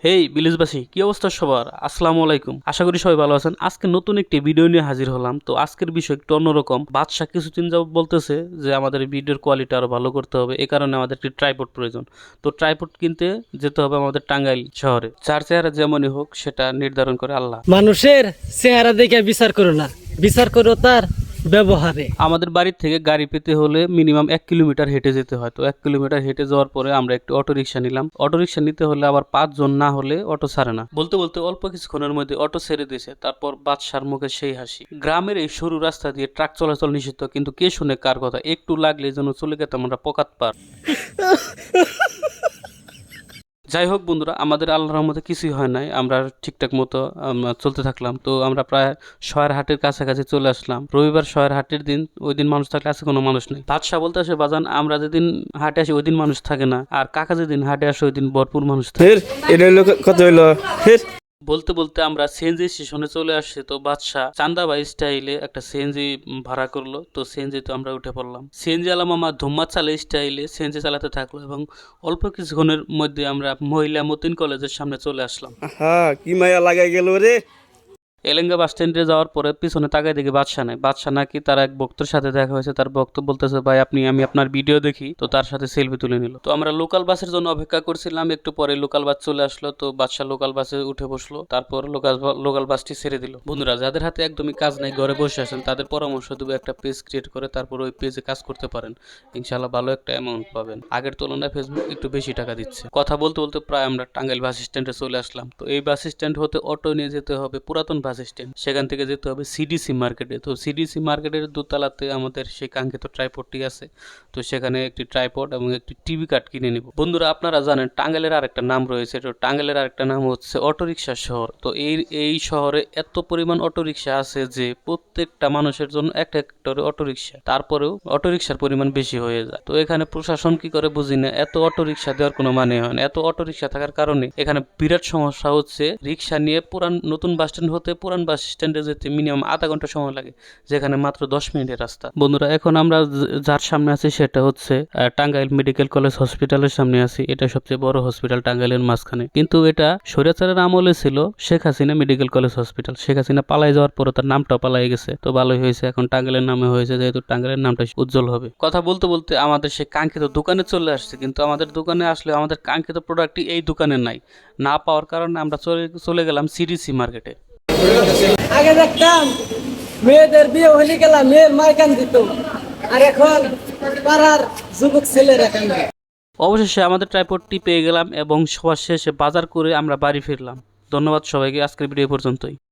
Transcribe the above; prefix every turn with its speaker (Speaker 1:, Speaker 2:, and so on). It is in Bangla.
Speaker 1: হেই বিলিজবাসী, কি অবস্থা সবার? আসসালামু আলাইকুম। আশা করি সবাই ভালো আছেন। আজকে নতুন একটি ভিডিও নিয়ে হাজির হলাম। তো আজকের বিষয় একটু অন্যরকম। বাদশা কিছুদিন যাবত বলতেছে যে আমাদের ভিডিওর কোয়ালিটি আরো ভালো করতে হবে, এই কারণে আমাদের একটি ট্রাইপড প্রয়োজন। তো ট্রাইপড কিনতে যেতে হবে আমাদের টাঙ্গাইল শহরে। যার চেহারা যেমনই হোক সেটা নির্ধারণ করে আল্লাহ।
Speaker 2: মানুষের চেহারা দেখে বিচার করো না, বিচার করো তার ব্যবহারে।
Speaker 1: আমাদের বাড়ির থেকে গাড়ি পেতে হলে মিনিমাম 1 কিলোমিটার হেঁটে যেতে হয়। তো 1 কিলোমিটার হেঁটে যাওয়ার পরে আমরা একটু অটোরিকশা নিলাম। অটোরিকশা নিতে হলে আবার 5 জন না হলে অটো ছাড়ে না। বলতে বলতে অল্প কিছুক্ষণের মধ্যে অটো ছেড়ে দিয়েছে। তারপর বাদশার মুখে সেই হাসি। গ্রামের এই সরু রাস্তা দিয়ে ট্রাক চলাচল নিষিদ্ধ, কিন্তু কে শুনে কার কথা? একটু লাগলে যেন চলে গেতাম আমরা পকাত পার। যাই হোক বন্ধুরা, আমাদের আল্লাহর রহমতে কিছুই হয় নাই। আমরা ঠিকঠাক মতো চলতে থাকলাম। তো আমরা প্রায় শয়ের হাটের কাছাকাছি চলে আসলাম। রবিবার শয়ের হাটের দিন, ওই দিন মানুষ থাকলে আজকে কোনো মানুষ নেই। বাদশাহ বলতে আসে, বাজান আমরা যেদিন হাটে আসি ওই দিন মানুষ থাকে না, আর কাকা যেদিন হাটে আসে ওই দিন ভরপুর মানুষ থাকে।
Speaker 3: এটা হলো কত হইলো?
Speaker 1: বলতে বলতে আমরা সিএনজি স্টেশনে চলে আসছি। তো বাদশাহ চান্দাবাই স্টাইলে একটা সিএনজি ভাড়া করলো। তো সিএনজি তো আমরা উঠে পড়লাম। সিএনজি আলা মামা ধুম্মা চালে স্টাইলে সিএনজি চালাতে থাকলো এবং অল্প কিছুক্ষণের মধ্যে আমরা মহিলা মতিন কলেজের সামনে চলে আসলাম।
Speaker 3: হ্যাঁ, কি মায়া লাগাই গেল রে।
Speaker 1: এলেঙ্গা বাস স্ট্যান্ডে যাওয়ার পরে পিছনে তাকায় দেখি বাদশা নাই। বাদশা নাকি তার এক ভক্তর সাথে দেখা হয়েছে। তার ভক্ত বলতেছে, ভাই আমি আপনার ভিডিও দেখি। তো তার সাথে সেলফি তুলে নিল। তো আমরা লোকাল বাসের জন্য অপেক্ষা করছিলাম। একটু পরে লোকাল বাস চলে আসলো। তো বাদশা লোকাল বাসে উঠে বসলো। তারপর লোকাল বাসটি ছেড়ে দিল। বন্ধুরা, যাদের হাতে একদমই কাজ নাই, ঘরে বসে আছেন, তাদের পরামর্শ দেবো একটা পেজ ক্রিয়েট করে তারপর ওই পেজে কাজ করতে পারেন। ইনশাল্লাহ ভালো একটা অ্যামাউন্ট পাবেন। আগের তুলনায় ফেসবুক একটু বেশি টাকা দিচ্ছে। কথা বলতে বলতে প্রায় আমরা টাঙ্গাইল বাস স্ট্যান্ডে চলে আসলাম। তো এই বাস স্ট্যান্ড হতে অটো নিয়ে যেতে হবে পুরাতন বাস স্ট্যান্ড। সেখান থেকে যেতে হবে সিডিসি মার্কেটে। তো সিডিসি মার্কেটের দোতলাতে আমাদের সেই কাঙ্ক্ষিত ট্রাইপডটি আছে। তো সেখানে একটি ট্রাইপড এবং একটি টিভি কার্ড কিনে নিব। বন্ধুরা, আপনারা জানেন টাঙ্গাইলের আরেকটা নাম রয়েছে। তো টাঙ্গাইলের আরেকটা নাম হচ্ছে অটোরিকশা শহর। তো এই শহরে এত পরিমাণ অটোরিকশা আছে যে প্রত্যেকটা মানুষের জন্য একটা একটা অটোরিকশা। তারপরেও অটোরিকশার পরিমাণ বেশি হয়ে যায়। তো এখানে প্রশাসন কি করে বুঝি না, এত অটোরিকশা দেওয়ার কোনো মানে হয় না। এত অটোরিকশা থাকার কারণে এখানে বিরাট সমস্যা হচ্ছে। রিক্সা নিয়ে নতুন বাস স্ট্যান্ড হতে পুরান বাস স্ট্যান্ডে যেতে মিনিমাম আধা ঘন্টা সময় লাগে, যেখানে মাত্র 10 মিনিটের রাস্তা। বন্ধুরা, এখন আমরা যার সামনে আছি সেটা হচ্ছে টাঙ্গাইল মেডিকেল কলেজ হসপিটালের সামনে আছি। এটা সবচেয়ে বড় হসপিটাল টাঙ্গাইলের মাঝখানে। কিন্তু এটা স্বৈরাচারের আমলে ছিল Sheikh Hasina medical college hospital. Sheikh Hasina পালাই যাওয়ার পরে তার নামটাও পালাই গেছে। তো ভালোই হয়েছে, এখন টাঙ্গাইলের নামে হয়েছে, যেহেতু টাঙ্গাইলের নামটা উজ্জ্বল হবে। কথা বলতে বলতে আমাদের সেই কাঙ্ক্ষিত দোকানে চলে আসছে। কিন্তু আমাদের দোকানে আসলে আমাদের কাঙ্ক্ষিত প্রোডাক্টটি এই দোকানে নাই। না পাওয়ার কারণে আমরা চলে গেলাম সিডিসি মার্কেটে।
Speaker 2: আগে দেখতাম মেয়েদের বিয়ে হলে গেলাম মেয়ের মাইকান দিত, আর এখন পাড়ার যুবক ছেলেরা কেন।
Speaker 1: অবশেষে আমাদের ট্রাইপডটি পেয়ে গেলাম এবং সবার শেষে বাজার করে আমরা বাড়ি ফিরলাম। ধন্যবাদ সবাইকে। আজকের ভিডিও পর্যন্তই।